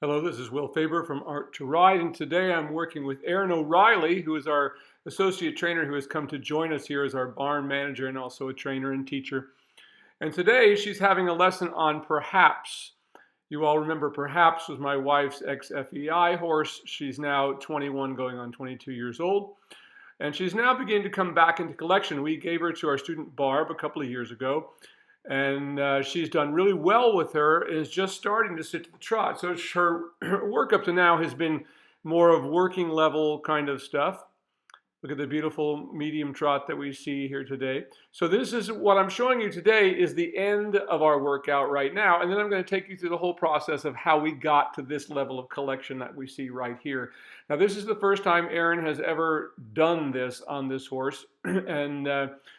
Hello, this is Will Faerber from Art to Ride, and today I'm working with Erin O'Rielly, who is our associate trainer who has come to join us here as our barn manager and also a trainer and teacher. And today she's having a lesson on Perhaps. You all remember Perhaps was my wife's ex-FEI horse. She's now 21 going on 22 years old. And she's now beginning to come back into collection. We gave her to our student Barb a couple of years ago, and she's done really well with her, is just starting to sit to the trot. So her work up to now has been more of working level kind of stuff. Look at the beautiful medium trot that we see here today. So this is what I'm showing you today is the end of our workout right now. And then I'm going to take you through the whole process of how we got to this level of collection that we see right here. Now this is the first time Erin has ever done this on this horse. And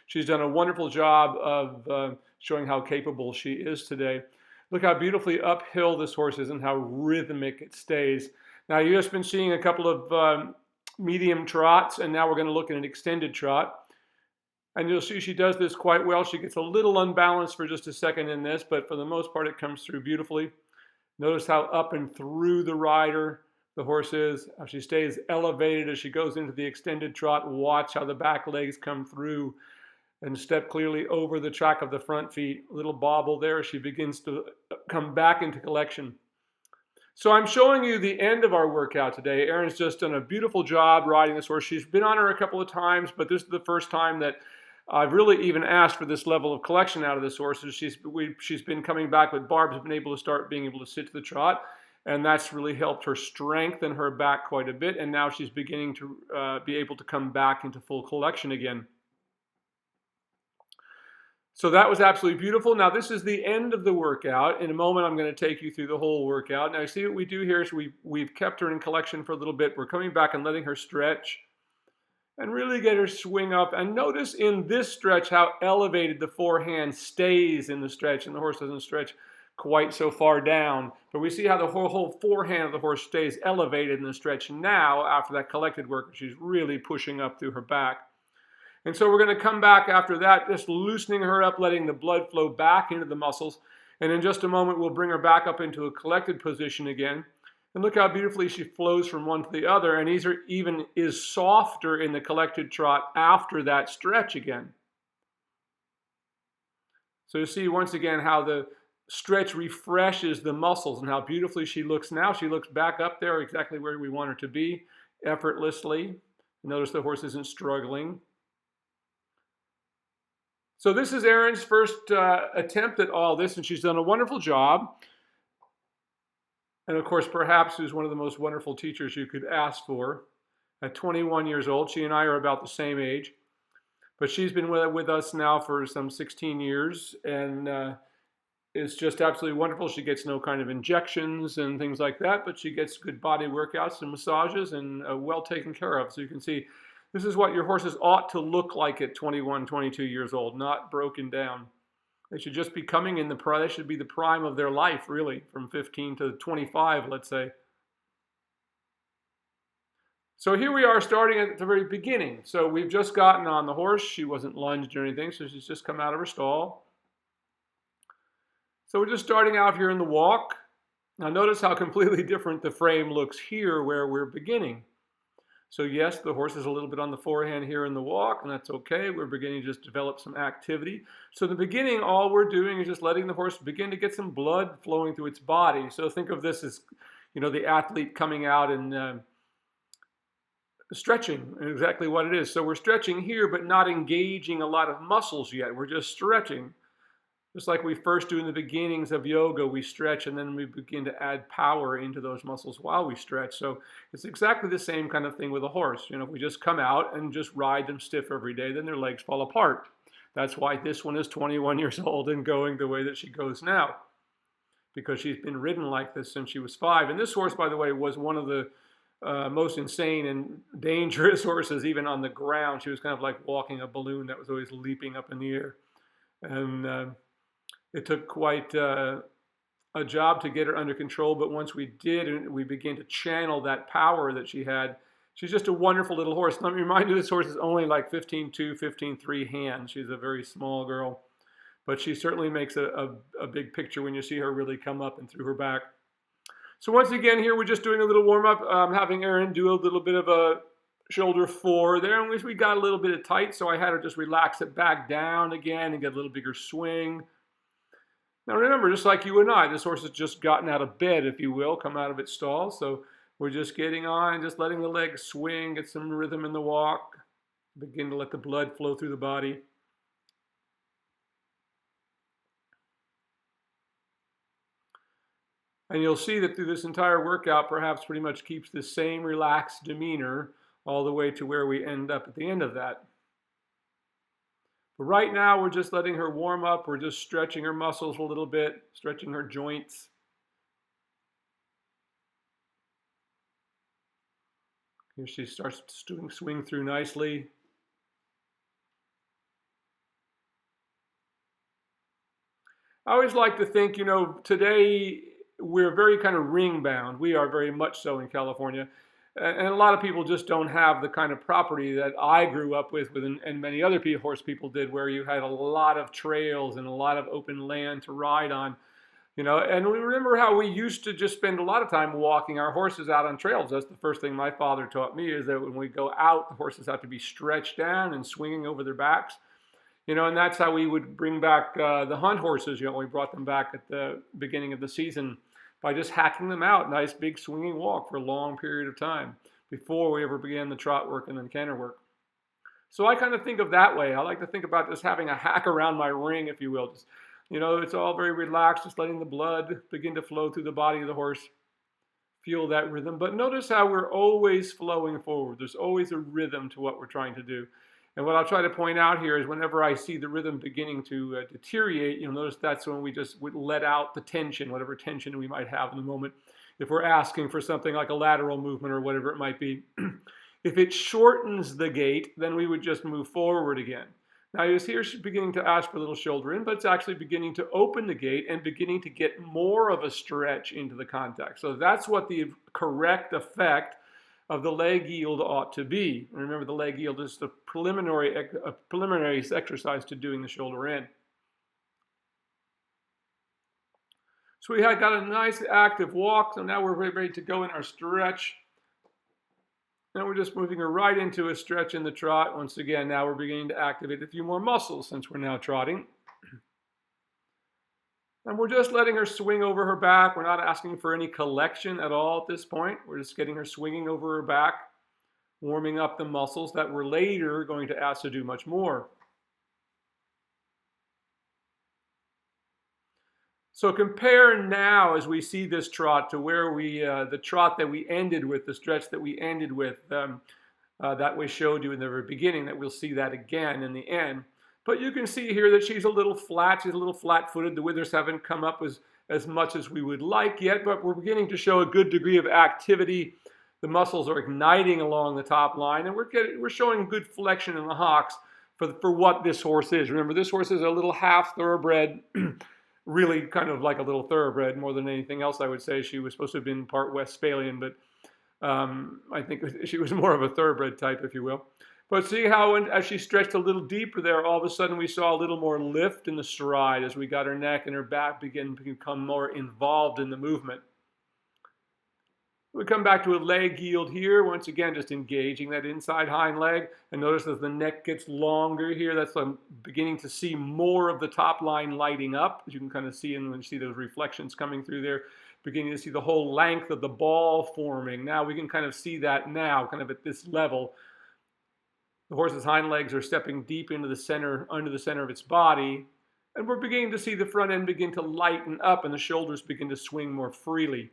she's done a wonderful job of showing how capable she is today. Look how beautifully uphill this horse is and how rhythmic it stays. Now you've just been seeing a couple of medium trots, and now we're going to look at an extended trot. And you'll see she does this quite well. She gets a little unbalanced for just a second in this, but for the most part it comes through beautifully. Notice how up and through the rider the horse is, how she stays elevated as she goes into the extended trot. Watch how the back legs come through and step clearly over the track of the front feet. A little bobble there as she begins to come back into collection. So I'm showing you the end of our workout today. Erin's just done a beautiful job riding this horse. She's been on her a couple of times, but this is the first time that I've really even asked for this level of collection out of this horse. She's been coming back, but Barb's been able to start being able to sit to the trot, and that's really helped her strengthen her back quite a bit, and now she's beginning to be able to come back into full collection again. So that was absolutely beautiful. Now this is the end of the workout. In a moment I'm going to take you through the whole workout. Now you see what we do here is we've kept her in collection for a little bit. We're coming back and letting her stretch and really get her swing up. And notice in this stretch how elevated the forehand stays in the stretch, and the horse doesn't stretch quite so far down. But we see how the whole forehand of the horse stays elevated in the stretch now after that collected work. She's really pushing up through her back. And so we're going to come back after that, just loosening her up, letting the blood flow back into the muscles. And in just a moment, we'll bring her back up into a collected position again. And look how beautifully she flows from one to the other. And even is softer in the collected trot after that stretch again. So you see once again how the stretch refreshes the muscles and how beautifully she looks now. She looks back up there exactly where we want her to be, effortlessly. Notice the horse isn't struggling. So this is Erin's first attempt at all this, and she's done a wonderful job. And of course, Perhaps is one of the most wonderful teachers you could ask for. At 21 years old, she and I are about the same age. But she's been with us now for some 16 years, and is just absolutely wonderful. She gets no kind of injections and things like that, but she gets good body workouts and massages and well taken care of. So you can see this is what your horses ought to look like at 21, 22 years old, not broken down. They should just be coming in they should be the prime of their life, really, from 15 to 25, let's say. So here we are starting at the very beginning. So we've just gotten on the horse. She wasn't lunged or anything, so she's just come out of her stall. So we're just starting out here in the walk. Now notice how completely different the frame looks here where we're beginning. So yes, the horse is a little bit on the forehand here in the walk, and that's okay. We're beginning to just develop some activity. So in the beginning, all we're doing is just letting the horse begin to get some blood flowing through its body. So think of this as, the athlete coming out and stretching, exactly what it is. So we're stretching here, but not engaging a lot of muscles yet. We're just stretching. Just like we first do in the beginnings of yoga, we stretch and then we begin to add power into those muscles while we stretch. So it's exactly the same kind of thing with a horse. If we just come out and just ride them stiff every day, then their legs fall apart. That's why this one is 21 years old and going the way that she goes now, because she's been ridden like this since she was 5. And this horse, by the way, was one of the most insane and dangerous horses, even on the ground. She was kind of like walking a balloon that was always leaping up in the air. And it took quite a job to get her under control, but once we did, and we began to channel that power that she had, she's just a wonderful little horse. Let me remind you, this horse is only like 15.2, 15.3 hands. She's a very small girl, but she certainly makes a big picture when you see her really come up and through her back. So once again, here we're just doing a little warm up, having Erin do a little bit of a shoulder 4 there, and we got a little bit of tight, so I had her just relax it back down again and get a little bigger swing. Now remember, just like you and I, this horse has just gotten out of bed, if you will, come out of its stall, so we're just getting on, just letting the legs swing, get some rhythm in the walk, begin to let the blood flow through the body. And you'll see that through this entire workout, perhaps pretty much keeps the same relaxed demeanor all the way to where we end up at the end of that. But right now, we're just letting her warm up. We're just stretching her muscles a little bit, stretching her joints. Here she starts to swing through nicely. I always like to think, today we're very kind of ring bound. We are very much so in California. And a lot of people just don't have the kind of property that I grew up with and many other horse people did, where you had a lot of trails and a lot of open land to ride on. And we remember how we used to just spend a lot of time walking our horses out on trails. That's the first thing my father taught me, is that when we go out, the horses have to be stretched down and swinging over their backs. And that's how we would bring back the hunt horses. We brought them back at the beginning of the season by just hacking them out, nice big swinging walk for a long period of time before we ever began the trot work and then canter work. So I kind of think of that way. I like to think about just having a hack around my ring, if you will. Just, it's all very relaxed, just letting the blood begin to flow through the body of the horse. Feel that rhythm. But notice how we're always flowing forward. There's always a rhythm to what we're trying to do. And what I'll try to point out here is whenever I see the rhythm beginning to deteriorate, you'll notice that's when we just would let out the tension, whatever tension we might have in the moment. If we're asking for something like a lateral movement or whatever it might be. If it shortens the gait, then we would just move forward again. Now you see she's beginning to ask for a little shoulder in, but it's actually beginning to open the gait and beginning to get more of a stretch into the contact. So that's what the correct effect of the leg yield ought to be. Remember, the leg yield is the preliminary exercise to doing the shoulder in. So we had got a nice active walk, so now we're ready to go in our stretch. Now we're just moving her right into a stretch in the trot. Once again, now we're beginning to activate a few more muscles since we're now trotting. And we're just letting her swing over her back. We're not asking for any collection at all at this point. We're just getting her swinging over her back, warming up the muscles that we're later going to ask to do much more. So compare now, as we see this trot, to where the trot that we ended with, the stretch that we ended with, that we showed you in the very beginning, that we'll see that again in the end. But you can see here that she's a little flat. She's a little flat-footed. The withers haven't come up as much as we would like yet, but we're beginning to show a good degree of activity. The muscles are igniting along the top line, and we're showing good flexion in the hocks for what this horse is. Remember, this horse is a little half thoroughbred, really kind of like a little thoroughbred more than anything else, I would say. She was supposed to have been part Westphalian, but I think she was more of a thoroughbred type, if you will. But see how as she stretched a little deeper there, all of a sudden we saw a little more lift in the stride as we got her neck and her back begin to become more involved in the movement. We come back to a leg yield here. Once again, just engaging that inside hind leg. And notice as the neck gets longer here, that's beginning to see more of the top line lighting up. As you can kind of see, and when you see those reflections coming through there, beginning to see the whole length of the ball forming. Now we can kind of see that now, kind of at this level. The horse's hind legs are stepping deep into the center, under the center of its body, and we're beginning to see the front end begin to lighten up and the shoulders begin to swing more freely.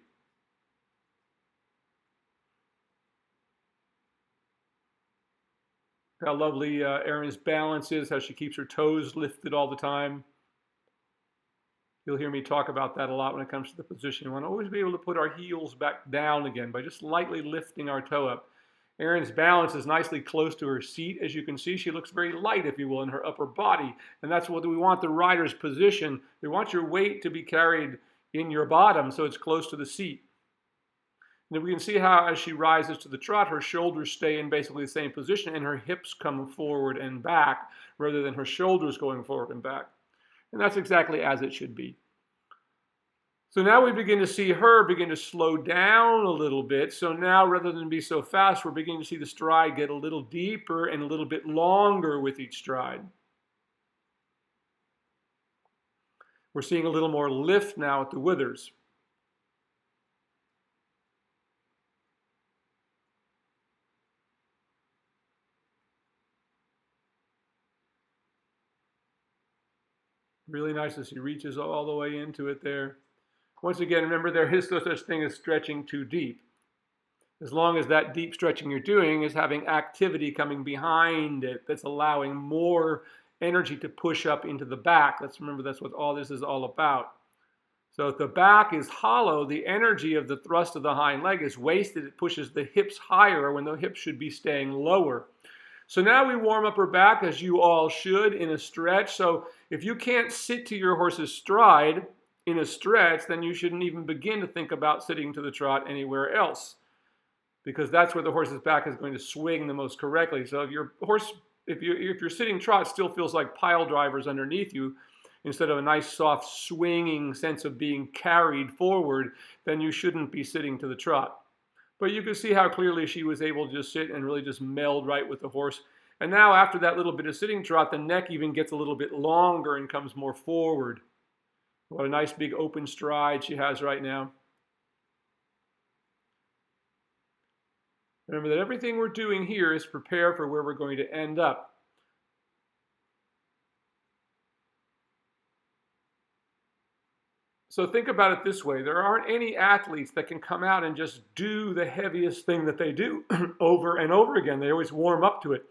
How lovely Erin's balance is, how she keeps her toes lifted all the time. You'll hear me talk about that a lot when it comes to the position. We want to always be able to put our heels back down again by just lightly lifting our toe up. Erin's balance is nicely close to her seat. As you can see, she looks very light, if you will, in her upper body. And that's what we want the rider's position. We want your weight to be carried in your bottom so it's close to the seat. And we can see how as she rises to the trot, her shoulders stay in basically the same position and her hips come forward and back rather than her shoulders going forward and back. And that's exactly as it should be. So now we begin to see her begin to slow down a little bit. So now rather than be so fast, we're beginning to see the stride get a little deeper and a little bit longer with each stride. We're seeing a little more lift now at the withers. Really nice as he reaches all the way into it there. Once again, remember there is no such thing as stretching too deep. As long as that deep stretching you're doing is having activity coming behind it that's allowing more energy to push up into the back. Remember that's what all this is all about. So if the back is hollow, the energy of the thrust of the hind leg is wasted. It pushes the hips higher when the hips should be staying lower. So now we warm up her back, as you all should, in a stretch. So if you can't sit to your horse's stride in a stretch, then you shouldn't even begin to think about sitting to the trot anywhere else, because that's where the horse's back is going to swing the most correctly. So if your horse, if your sitting trot still feels like pile drivers underneath you, instead of a nice soft swinging sense of being carried forward, then you shouldn't be sitting to the trot. But you can see how clearly she was able to just sit and really just meld right with the horse. And now after that little bit of sitting trot, the neck even gets a little bit longer and comes more forward. What a nice big open stride she has right now. Remember that everything we're doing here is prepare for where we're going to end up. So think about it this way. There aren't any athletes that can come out and just do the heaviest thing that they do over and over again. They always warm up to it.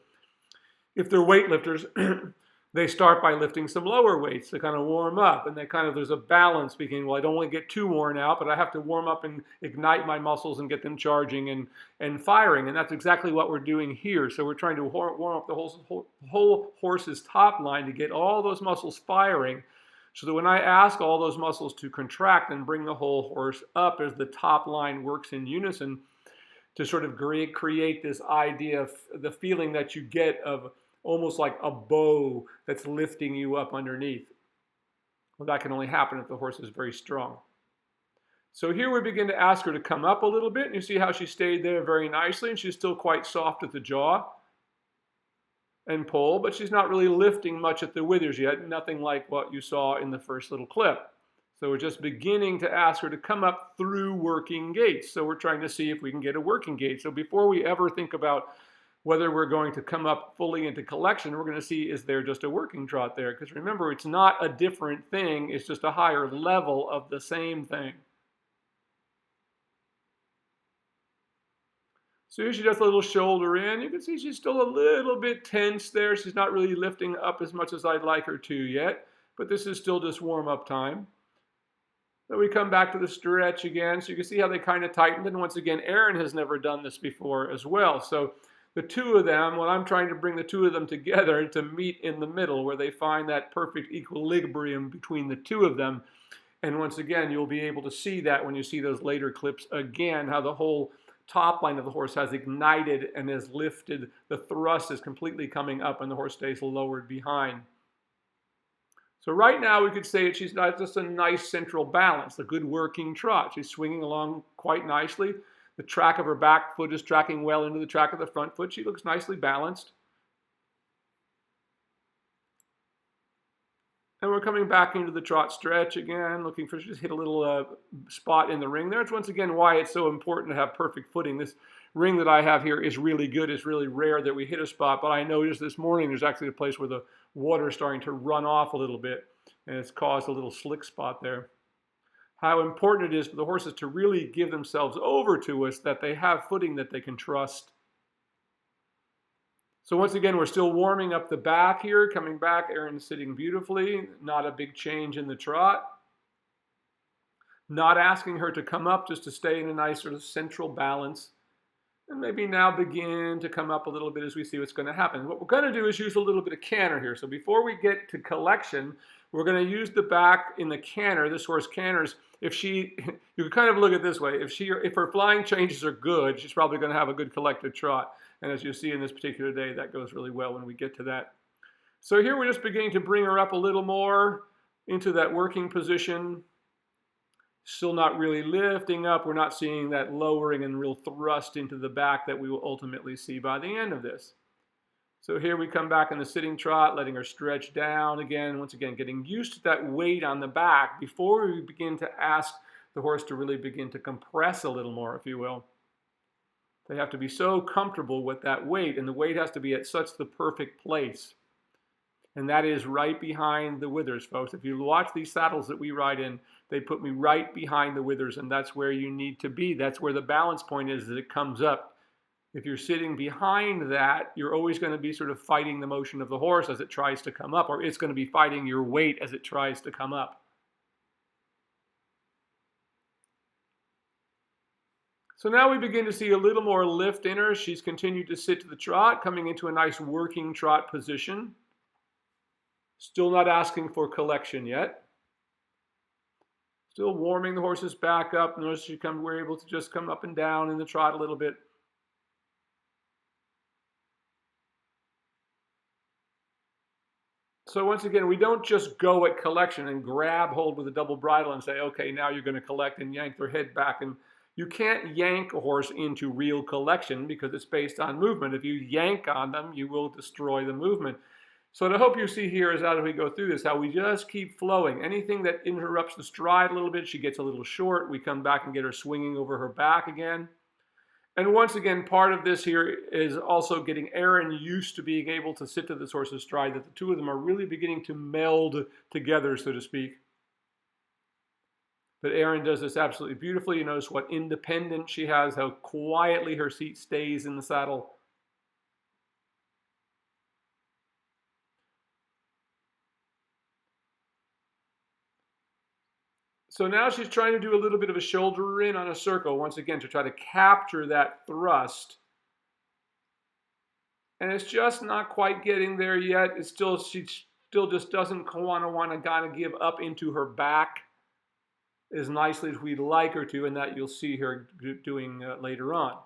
If they're weightlifters, they start by lifting some lower weights to kind of warm up. And there's a balance between, well, I don't want to get too worn out, but I have to warm up and ignite my muscles and get them charging and firing. And that's exactly what we're doing here. So we're trying to warm up the whole horse's top line to get all those muscles firing, so that when I ask all those muscles to contract and bring the whole horse up as the top line works in unison, to sort of create this idea of the feeling that you get of almost like a bow that's lifting you up underneath. Well, that can only happen if the horse is very strong. So here we begin to ask her to come up a little bit, and you see how she stayed there very nicely, and she's still quite soft at the jaw and pull, but she's not really lifting much at the withers yet, nothing like what you saw in the first little clip. So we're just beginning to ask her to come up through working gaits. So we're trying to see if we can get a working gait. So before we ever think about whether we're going to come up fully into collection, we're going to see, is there just a working trot there? Because remember, it's not a different thing, it's just a higher level of the same thing. So here she does a little shoulder in. You can see she's still a little bit tense there. She's not really lifting up as much as I'd like her to yet, but this is still just warm-up time. Then we come back to the stretch again. So you can see how they kind of tightened. And once again, Erin has never done this before as well. So the two of them, when I'm trying to bring the two of them together to meet in the middle where they find that perfect equilibrium between the two of them. And once again, you'll be able to see that when you see those later clips again, how the whole top line of the horse has ignited and is lifted. The thrust is completely coming up and the horse stays lowered behind. So right now we could say she's got just a nice central balance, a good working trot. She's swinging along quite nicely. The track of her back foot is tracking well into the track of the front foot. She looks nicely balanced. And we're coming back into the trot stretch again, looking for, just hit a little spot in the ring there. It's once again why it's so important to have perfect footing. This ring that I have here is really good. It's really rare that we hit a spot, but I noticed this morning there's actually a place where the water is starting to run off a little bit, and it's caused a little slick spot there. How important it is for the horses to really give themselves over to us, that they have footing that they can trust. So once again, we're still warming up the back here, coming back. Erin's sitting beautifully, not a big change in the trot. Not asking her to come up, just to stay in a nice sort of central balance. And maybe now begin to come up a little bit as we see what's going to happen. What we're going to do is use a little bit of canter here. So before we get to collection, we're going to use the back in the canter. This horse canters. You can kind of look at it this way. If her flying changes are good, she's probably going to have a good collected trot. And as you see in this particular day, that goes really well when we get to that. So here we're just beginning to bring her up a little more into that working position. Still not really lifting up. We're not seeing that lowering and real thrust into the back that we will ultimately see by the end of this. So here we come back in the sitting trot, letting her stretch down again. Once again, getting used to that weight on the back before we begin to ask the horse to really begin to compress a little more, if you will. They have to be so comfortable with that weight, and the weight has to be at such the perfect place. And that is right behind the withers, folks. If you watch these saddles that we ride in, they put me right behind the withers, and that's where you need to be. That's where the balance point is, that it comes up. If you're sitting behind that, you're always going to be sort of fighting the motion of the horse as it tries to come up, or it's going to be fighting your weight as it tries to come up. So now we begin to see a little more lift in her. She's continued to sit to the trot, coming into a nice working trot position. Still not asking for collection yet. Still warming the horse's back up. Notice we're able to just come up and down in the trot a little bit. So once again, we don't just go at collection and grab hold with a double bridle and say, okay, now you're going to collect, and yank their head back. And you can't yank a horse into real collection because it's based on movement. If you yank on them, you will destroy the movement. So what I hope you see here is, as we go through this, how we just keep flowing. Anything that interrupts the stride a little bit, she gets a little short. We come back and get her swinging over her back again. And once again, part of this here is also getting Erin used to being able to sit to this horse's stride, that the two of them are really beginning to meld together, so to speak. But Erin does this absolutely beautifully. You notice what independence she has, how quietly her seat stays in the saddle. So now she's trying to do a little bit of a shoulder in on a circle, once again, to try to capture that thrust. And it's just not quite getting there yet. She still just doesn't want to give up into her back as nicely as we'd like her to, and that you'll see her doing later on.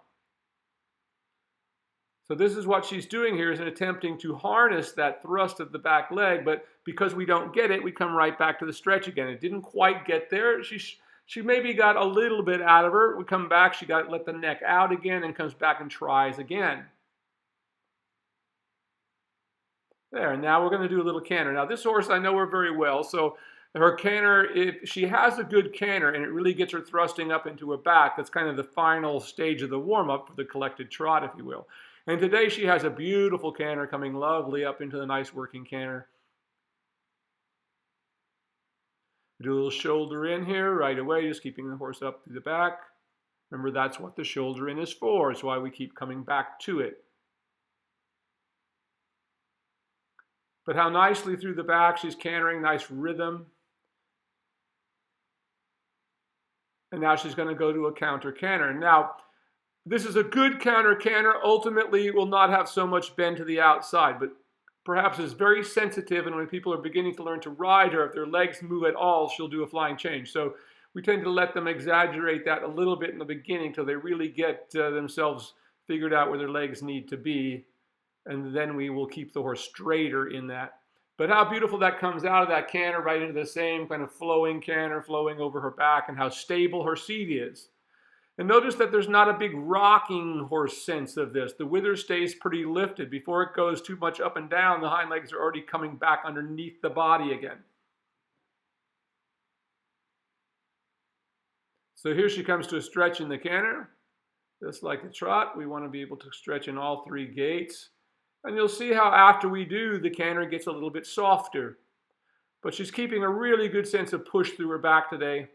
So this is what she's doing here, is attempting to harness that thrust of the back leg, but because we don't get it, we come right back to the stretch again. It didn't quite get there. She maybe got a little bit out of her. We come back, she got let the neck out again and comes back and tries again. There, and now we're going to do a little canter. Now this horse I know her very well, so her canter, if she has a good canter and it really gets her thrusting up into her back, that's kind of the final stage of the warm-up for the collected trot, if you will. And today she has a beautiful canter coming lovely up into the nice working canter. Do a little shoulder in here right away, just keeping the horse up through the back. Remember, that's what the shoulder in is for. It's why we keep coming back to it. But how nicely through the back she's cantering, nice rhythm. And now she's going to go to a counter canter. Now, this is a good counter canter. Ultimately, it will not have so much bend to the outside, but perhaps is very sensitive, and when people are beginning to learn to ride her, if their legs move at all, she'll do a flying change. So we tend to let them exaggerate that a little bit in the beginning till they really get themselves figured out where their legs need to be, and then we will keep the horse straighter in that. But how beautiful that comes out of that canter right into the same kind of flowing canter, flowing over her back, and how stable her seat is. And notice that there's not a big rocking horse sense of this. The wither stays pretty lifted. Before it goes too much up and down, the hind legs are already coming back underneath the body again. So here she comes to a stretch in the canter. Just like the trot, we want to be able to stretch in all three gaits. And you'll see how after we do, the canter gets a little bit softer. But she's keeping a really good sense of push through her back today.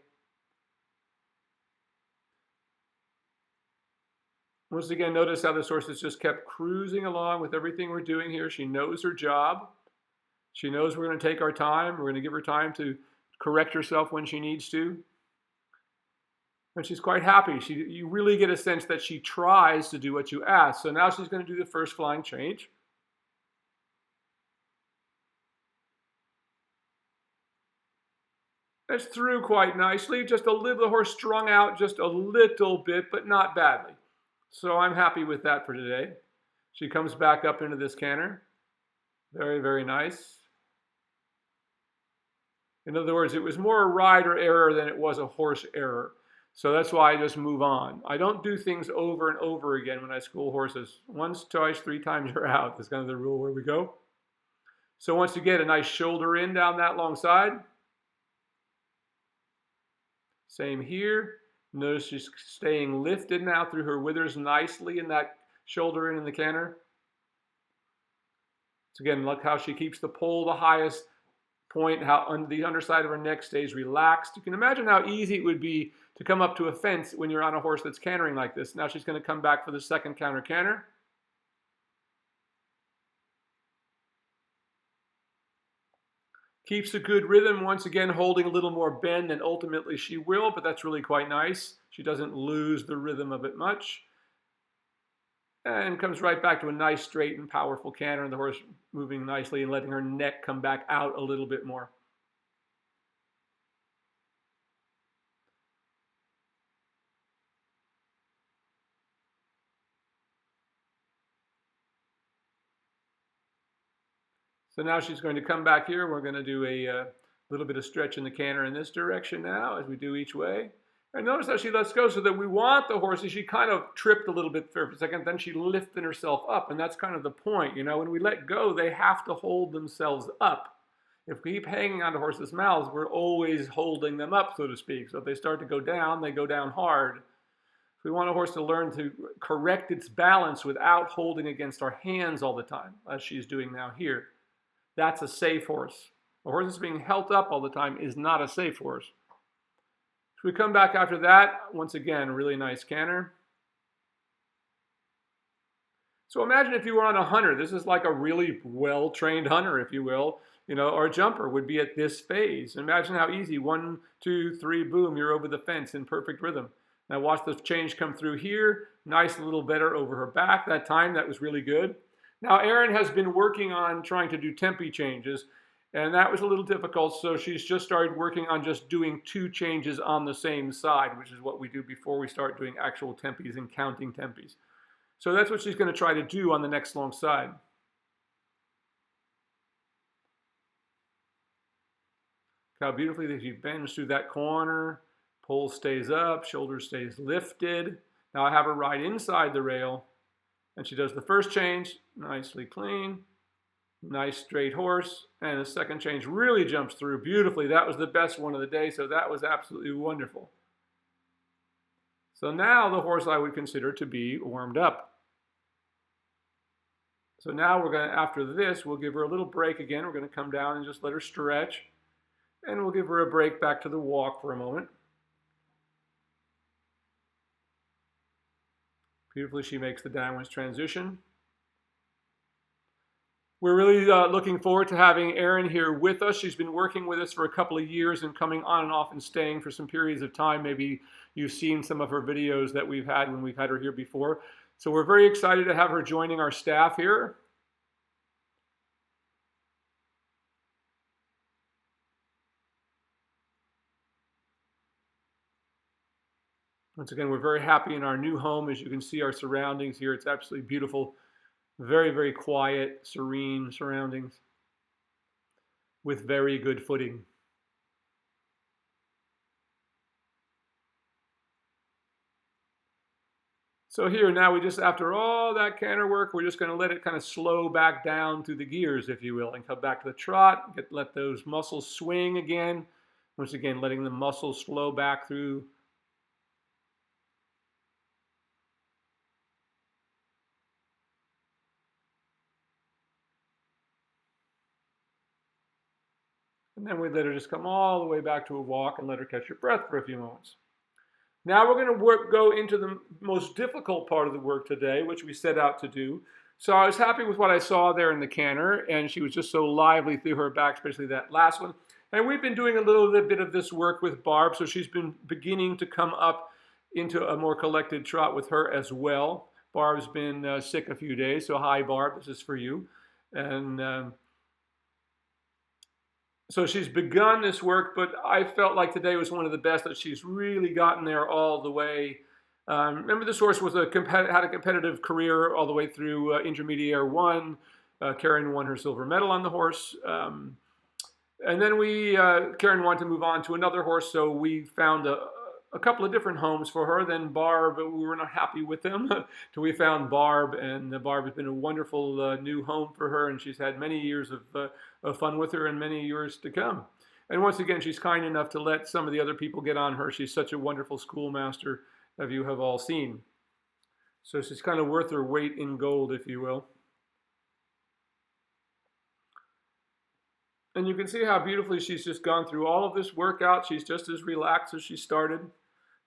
Once again, notice how this horse has just kept cruising along with everything we're doing here. She knows her job. She knows we're going to take our time. We're going to give her time to correct herself when she needs to. And she's quite happy. You really get a sense that she tries to do what you ask. So now she's going to do the first flying change. That's through quite nicely. Just a little, the horse strung out just a little bit, but not badly. So I'm happy with that for today. She comes back up into this canter. Very, very nice. In other words, it was more a rider error than it was a horse error. So that's why I just move on. I don't do things over and over again when I school horses. Once, twice, 3 times, you're out. That's kind of the rule where we go. So once you get a nice shoulder in down that long side, same here. Notice she's staying lifted now through her withers nicely in that shoulder in the canter. So again, look how she keeps the poll the highest point, how the underside of her neck stays relaxed. You can imagine how easy it would be to come up to a fence when you're on a horse that's cantering like this. Now she's going to come back for the second counter canter. Keeps a good rhythm, once again holding a little more bend than ultimately she will, but that's really quite nice. She doesn't lose the rhythm of it much. And comes right back to a nice, straight, and powerful canter, and the horse moving nicely and letting her neck come back out a little bit more. So now she's going to come back here. We're going to do a little bit of stretch in the canter in this direction now, as we do each way. And notice how she lets go, so that we want the horse. She kind of tripped a little bit for a second, then she lifted herself up, and that's kind of the point. You know, when we let go, they have to hold themselves up. If we keep hanging onto horses' mouths, we're always holding them up, so to speak. So if they start to go down, they go down hard. If we want a horse to learn to correct its balance without holding against our hands all the time, as she's doing now here, that's a safe horse. A horse that's being held up all the time is not a safe horse. So we come back after that. Once again, really nice canter. So imagine if you were on a hunter. This is like a really well-trained hunter, if you will, or a jumper would be at this phase. Imagine how easy, 1, 2, 3, boom, you're over the fence in perfect rhythm. Now watch the change come through here. Nice little better over her back that time. That was really good. Now Erin has been working on trying to do tempi changes, and that was a little difficult, so she's just started working on just doing 2 changes on the same side, which is what we do before we start doing actual tempis and counting tempis. So that's what she's going to try to do on the next long side. How beautifully she bends through that corner, pole stays up, shoulder stays lifted. Now I have her right inside the rail, and she does the first change, nicely clean. Nice straight horse, and the second change really jumps through beautifully. That was the best one of the day, so that was absolutely wonderful. So now the horse I would consider to be warmed up. So now we're going to, after this, we'll give her a little break again. We're going to come down and just let her stretch, and we'll give her a break back to the walk for a moment. Beautifully, she makes the downwards transition. We're really looking forward to having Erin here with us. She's been working with us for a couple of years and coming on and off and staying for some periods of time. Maybe you've seen some of her videos that we've had when we've had her here before. So we're very excited to have her joining our staff here. Once again, we're very happy in our new home. As you can see, our surroundings here, it's absolutely beautiful. Very, very quiet, serene surroundings with very good footing. So here now we just, after all that canter work, we're just going to let it kind of slow back down through the gears, if you will, and come back to the trot, let those muscles swing again. Once again, letting the muscles flow back through. And then we let her just come all the way back to a walk and let her catch her breath for a few moments. Now we're going to go into the most difficult part of the work today, which we set out to do. So I was happy with what I saw there in the canter, and she was just so lively through her back, especially that last one. And we've been doing a little bit of this work with Barb, so she's been beginning to come up into a more collected trot with her as well. Barb's been sick a few days, so hi Barb, this is for you. And so she's begun this work, but I felt like today was one of the best, that she's really gotten there all the way. Remember, this horse was had a competitive career all the way through Intermediate 1. Karen won her silver medal on the horse. And then Karen wanted to move on to another horse, so we found a couple of different homes for her. Then Barb, we were not happy with them, so we found Barb, and Barb has been a wonderful new home for her, and she's had many years of fun with her and many years to come. And once again, she's kind enough to let some of the other people get on her. She's such a wonderful schoolmaster, as you have all seen. So she's kind of worth her weight in gold, if you will. And you can see how beautifully she's just gone through all of this workout. She's just as relaxed as she started.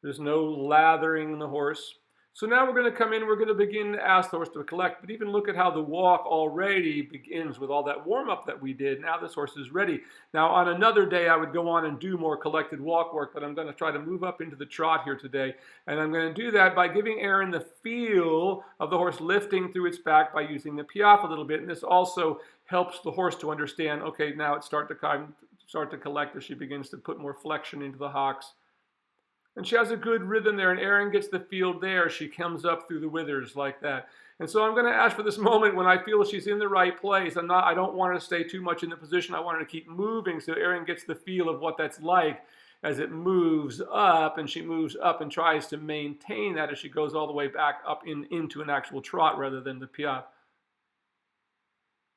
There's no lathering the horse. So now we're going to come in, we're going to begin to ask the horse to collect, but even look at how the walk already begins with all that warm-up that we did. Now this horse is ready. Now on another day I would go on and do more collected walk work, but I'm going to try to move up into the trot here today. And I'm going to do that by giving Erin the feel of the horse lifting through its back by using the piaffe a little bit. And this also helps the horse to understand, okay, now it's start to collect as she begins to put more flexion into the hocks. And she has a good rhythm there, and Erin gets the feel there. She comes up through the withers like that. And so I'm going to ask for this moment when I feel she's in the right place. I don't want her to stay too much in the position. I want her to keep moving so Erin gets the feel of what that's like as it moves up, and she moves up and tries to maintain that as she goes all the way back up into an actual trot rather than the piaffe.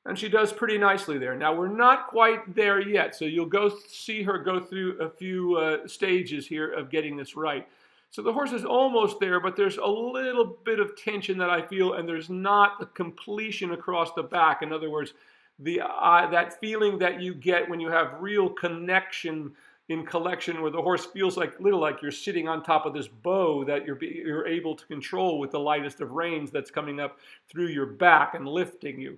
And she does pretty nicely there. Now, we're not quite there yet, so you'll see her go through a few stages here of getting this right. So the horse is almost there, but there's a little bit of tension that I feel, and there's not the completion across the back. In other words, that feeling that you get when you have real connection in collection, where the horse feels like you're sitting on top of this bow that you're able to control with the lightest of reins that's coming up through your back and lifting you.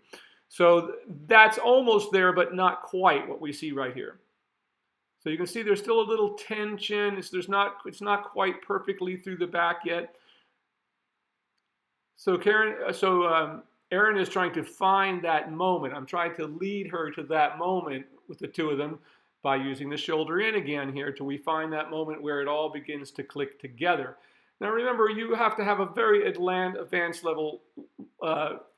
So that's almost there, but not quite what we see right here. So you can see there's still a little tension. It's not quite perfectly through the back yet. So Erin is trying to find that moment. I'm trying to lead her to that moment with the two of them by using the shoulder in again here till we find that moment where it all begins to click together. Now remember, you have to have a very advanced level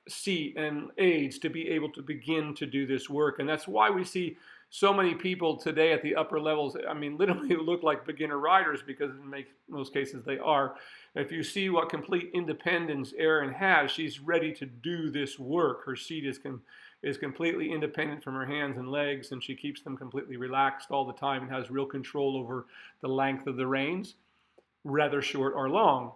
seat and aids to be able to begin to do this work. And that's why we see so many people today at the upper levels, I mean, literally look like beginner riders, because in most cases they are. If you see what complete independence Erin has, she's ready to do this work. Her seat is completely independent from her hands and legs, and she keeps them completely relaxed all the time and has real control over the length of the reins, rather short or long.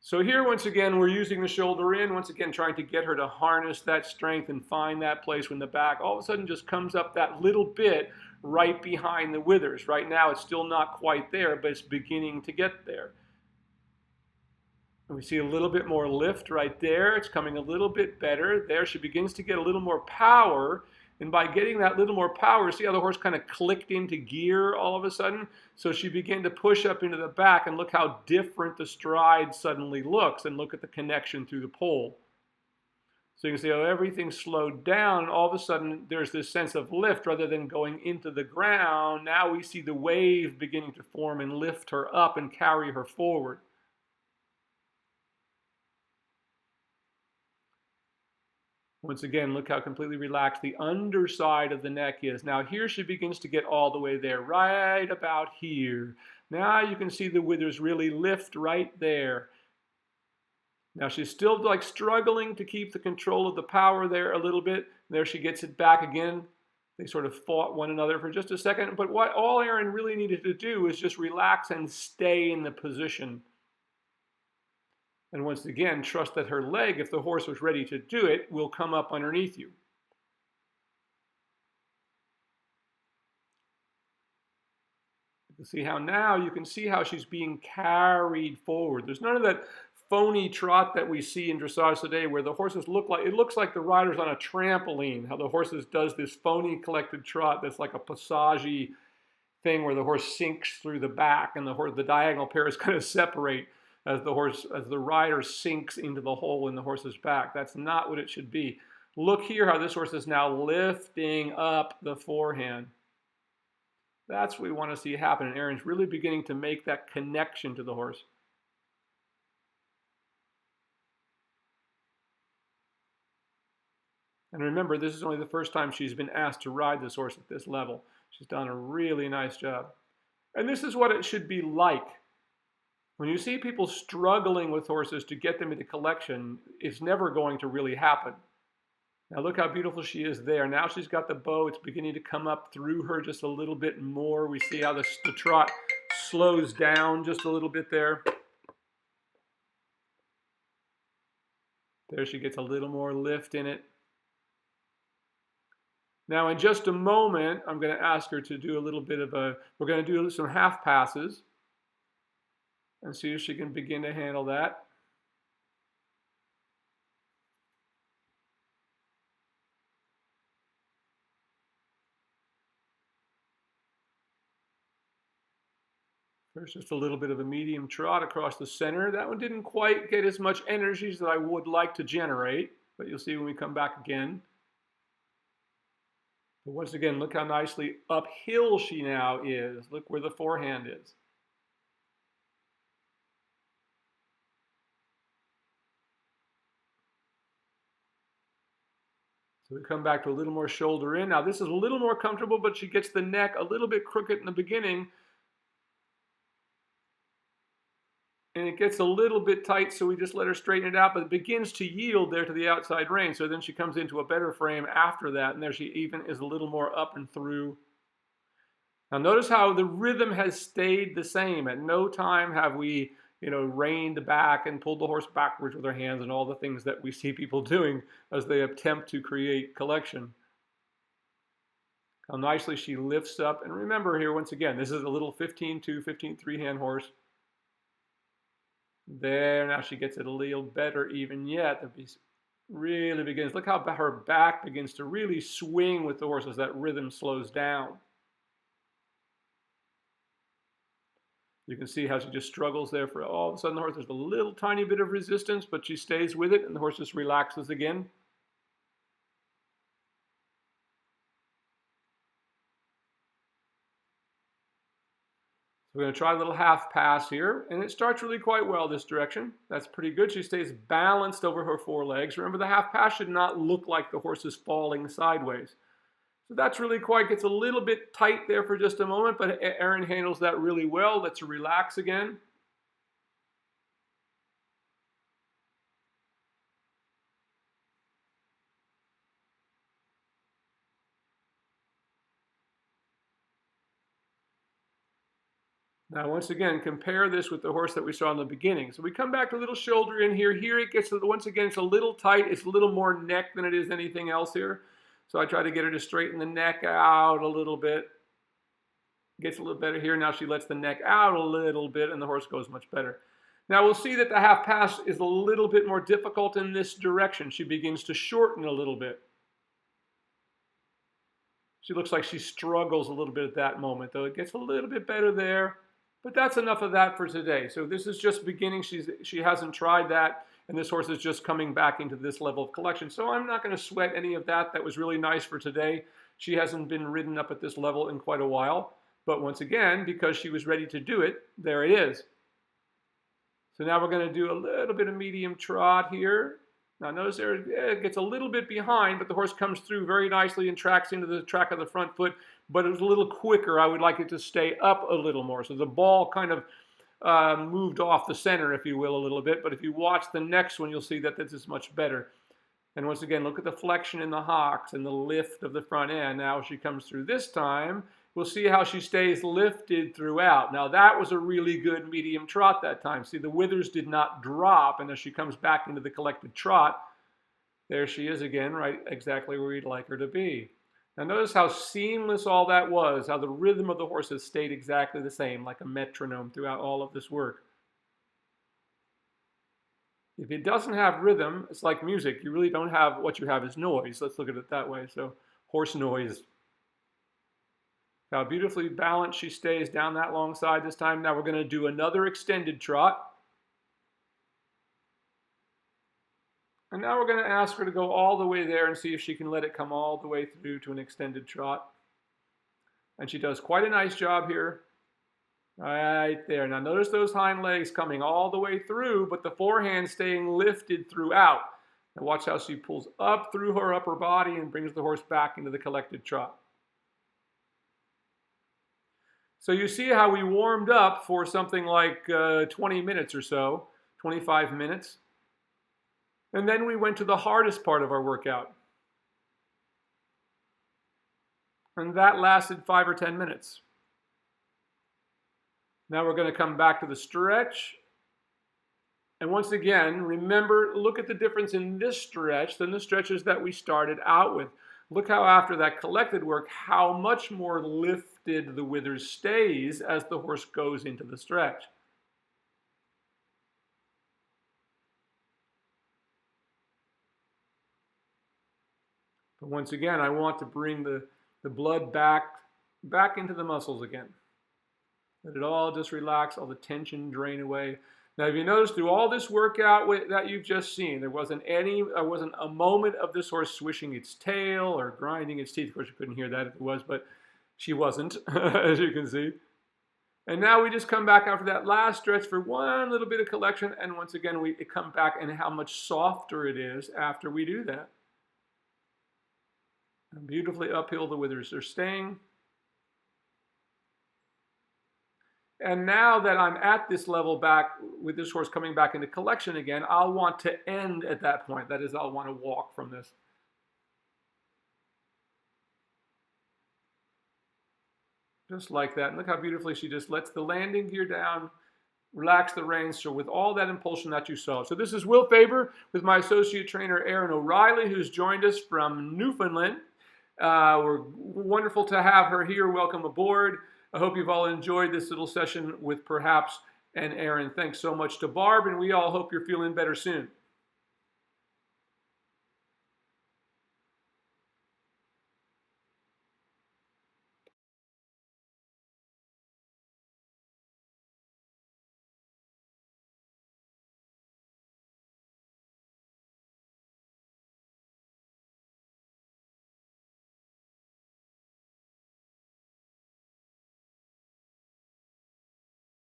So here, once again, we're using the shoulder in, once again trying to get her to harness that strength and find that place when the back all of a sudden just comes up that little bit right behind the withers. Right now it's still not quite there, but it's beginning to get there. And we see a little bit more lift right there. It's coming a little bit better. There she begins to get a little more power. And by getting that little more power, see how the horse kind of clicked into gear all of a sudden? So she began to push up into the back, and look how different the stride suddenly looks, and look at the connection through the pole. So you can see how everything slowed down, and all of a sudden there's this sense of lift rather than going into the ground. Now we see the wave beginning to form and lift her up and carry her forward. Once again, look how completely relaxed the underside of the neck is. Now here she begins to get all the way there, right about here. Now you can see the withers really lift right there. Now she's still like struggling to keep the control of the power there a little bit. There she gets it back again. They sort of fought one another for just a second. But what all Erin really needed to do is just relax and stay in the position. And once again, trust that her leg, if the horse was ready to do it, will come up underneath you. You can see how now you can see how she's being carried forward. There's none of that phony trot that we see in dressage today where the horses it looks like the rider's on a trampoline, how the horses does this phony collected trot that's like a passage thing where the horse sinks through the back and the diagonal pairs kind of separate as the rider sinks into the hole in the horse's back. That's not what it should be. Look here how this horse is now lifting up the forehand. That's what we want to see happen. And Erin's really beginning to make that connection to the horse. And remember, this is only the first time she's been asked to ride this horse at this level. She's done a really nice job. And this is what it should be like. When you see people struggling with horses to get them into collection, it's never going to really happen. Now look how beautiful she is there. Now she's got the bow. It's beginning to come up through her just a little bit more. We see how the trot slows down just a little bit there. There she gets a little more lift in it. Now in just a moment, I'm going to ask her to do a little bit of we're going to do some half passes and see if she can begin to handle that. There's just a little bit of a medium trot across the center. That one didn't quite get as much energy as I would like to generate, but you'll see when we come back again. But once again, look how nicely uphill she now is. Look where the forehand is. So we come back to a little more shoulder in. Now this is a little more comfortable, but she gets the neck a little bit crooked in the beginning. And it gets a little bit tight, so we just let her straighten it out, but it begins to yield there to the outside rein. So then she comes into a better frame after that, and there she even is a little more up and through. Now notice how the rhythm has stayed the same. At no time have we, reined back and pulled the horse backwards with our hands and all the things that we see people doing as they attempt to create collection. How nicely she lifts up. And remember here, once again, this is a little 15-2, 15-3 hand horse. There, now she gets it a little better even yet. The piece really begins. Look how her back begins to really swing with the horse as that rhythm slows down. You can see how she just struggles there for all of a sudden the horse. There's a little tiny bit of resistance, but she stays with it and the horse just relaxes again. We're going to try a little half pass here, and it starts really quite well this direction. That's pretty good. She stays balanced over her forelegs. Remember, the half pass should not look like the horse is falling sideways. So that's really quite, gets a little bit tight there for just a moment, but Erin handles that really well. Let's relax again. Now, once again, compare this with the horse that we saw in the beginning. So we come back to a little shoulder in here. Here it gets, once again, it's a little tight. It's a little more neck than it is anything else here. So I try to get her to straighten the neck out a little bit. Gets a little better here. Now she lets the neck out a little bit, and the horse goes much better. Now we'll see that the half pass is a little bit more difficult in this direction. She begins to shorten a little bit. She looks like she struggles a little bit at that moment, though. It gets a little bit better there. But that's enough of that for today. So this is just beginning. She hasn't tried that, and this horse is just coming back into this level of collection. So I'm not going to sweat any of that. That was really nice for today. She hasn't been ridden up at this level in quite a while. But once again, because she was ready to do it, there it is. So now we're going to do a little bit of medium trot here. Now notice there it gets a little bit behind, but the horse comes through very nicely and tracks into the track of the front foot. But it was a little quicker. I would like it to stay up a little more. So the ball kind of moved off the center, if you will, a little bit. But if you watch the next one, you'll see that this is much better. And once again, look at the flexion in the hocks and the lift of the front end. Now she comes through this time. We'll see how she stays lifted throughout. Now that was a really good medium trot that time. See, the withers did not drop. And as she comes back into the collected trot, there she is again, right exactly where you'd like her to be. Now notice how seamless all that was, how the rhythm of the horse has stayed exactly the same, like a metronome throughout all of this work. If it doesn't have rhythm, it's like music. You really don't have, what you have is noise. Let's look at it that way. So horse noise. How beautifully balanced she stays down that long side this time. Now we're going to do another extended trot. And now we're going to ask her to go all the way there and see if she can let it come all the way through to an extended trot. And she does quite a nice job here. Right there. Now notice those hind legs coming all the way through, but the forehand staying lifted throughout. And watch how she pulls up through her upper body and brings the horse back into the collected trot. So you see how we warmed up for something like 20 minutes or so, 25 minutes. And then we went to the hardest part of our workout. And that lasted 5 or 10 minutes. Now we're going to come back to the stretch. And once again, remember, look at the difference in this stretch than the stretches that we started out with. Look how after that collected work, how much more lifted the withers stays as the horse goes into the stretch. But once again, I want to bring the blood back into the muscles again. Let it all just relax, all the tension drain away. Now, if you notice through all this workout that you've just seen, there wasn't a moment of this horse swishing its tail or grinding its teeth. Of course, you couldn't hear that if it was, but she wasn't, as you can see. And now we just come back after that last stretch for one little bit of collection, and once again, we come back and how much softer it is after we do that. And beautifully uphill, the withers are staying. And now that I'm at this level back with this horse coming back into collection again, I'll want to end at that point. That is, I'll want to walk from this. Just like that. And look how beautifully she just lets the landing gear down, relax the reins, so with all that impulsion that you saw. So this is Will Faerber with my associate trainer, Erin O'Rielly, who's joined us from Newfoundland. We're wonderful to have her here. Welcome aboard. I hope you've all enjoyed this little session with Perhaps and Erin. Thanks so much to Barb, and we all hope you're feeling better soon.